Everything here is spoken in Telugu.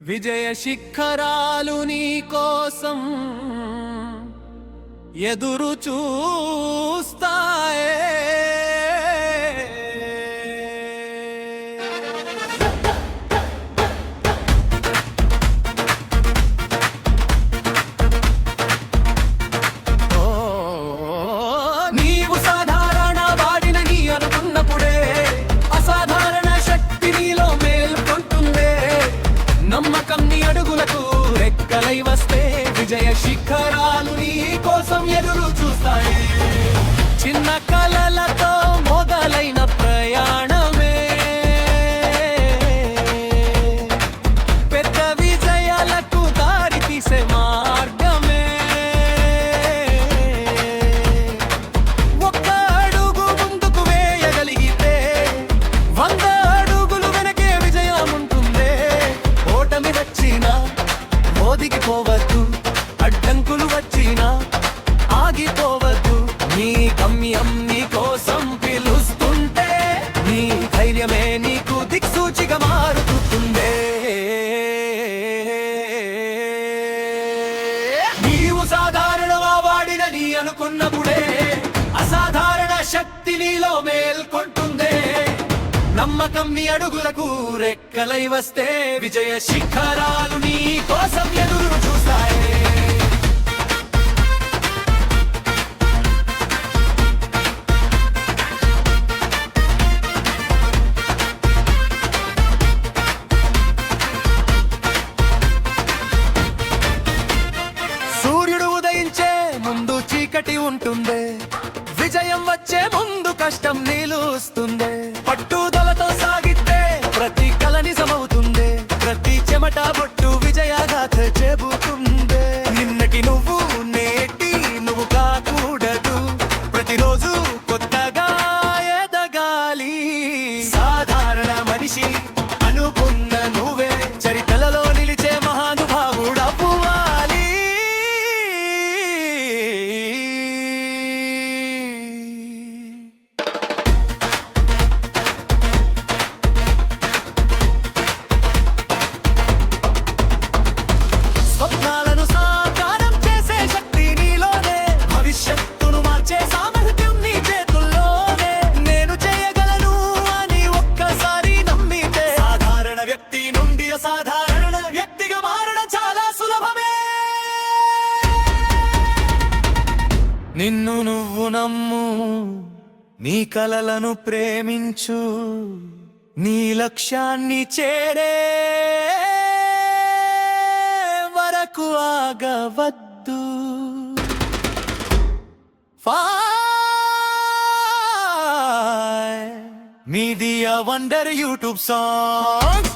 విజయ శిఖరాలు నీ కోసం ఎదురు చూస్తాయే. నీవు సాధారణ వాడిన నీ అనుకున్నప్పుడే అసాధారణ శక్తి నీలో మేల్కొంటుందే. నమ్మకం నీ అడుగులకు రెక్కలై వస్తే విజయ శిఖరాలు నీ కోసం ఎదురు చూస్తాయి. చిన్న కలలతో మొదలైన ప్రయాణమే పెద్ద విజయాలకు దారి తీసే మార్గమే. ఒక్క అడుగు ముందుకు వేయగలిగితే 100 అడుగులు వెనకే విజయం ఉంటుందే. ఓటమి వచ్చినా ఒదిగిపోవద్దు, అడ్డంకులు వచ్చినా ఆగిపోవద్దు. నీ గమ్యం నీ కోసం పిలుస్తుంటే నీ ధైర్యమే నీకు దిక్సూచిగా మారుతుందే. నీవు సాధారణగా వాడిన నీ అనుకున్నప్పుడే అసాధారణ శక్తి నీలో మేల్కొంటుందే. నమ్మకం నీ అడుగులకు రెక్కలై వస్తే విజయ శిఖరాలు నీ కోసం ఎదురు చూస్తాయి. సూర్యుడు ఉదయించే ముందు చీకటి ఉంటుంది, విజయం వచ్చే ముందు కష్టం నిలుస్తుంది. పట్టుదలతో సాగితే ప్రతి కల నిజమవుతుంది, ప్రతి చెమట బొట్టు విజయగాథ చెబుతుంది. నిన్నటి నువ్వు నేటి నువ్వు కాకూడదు, ప్రతిరోజు కొత్తగా ఎదగాలి. సాధారణ మనిషి అనుకున్న నువ్వే చరిత్రలలో నిలిచే మహానుభావుడవ్వాలి. స్వప్నాలను సాకారం చేసే శక్తి నీలోనే, భవిష్యత్తును మార్చే సామర్థ్యం నీ చేతుల్లోనే. నేను చేయగలను అని ఒక్కసారి నమ్మితే సాధారణ వ్యక్తి నుండి అసాధారణ వ్యక్తిగా మారడం చాలా సులభమే. నిన్ను నువ్వు నమ్ము, నీ కలలను ప్రేమించు, నీ లక్ష్యాన్ని చేరే వరకు ఆగవద్దు. Media wonder YouTube songs.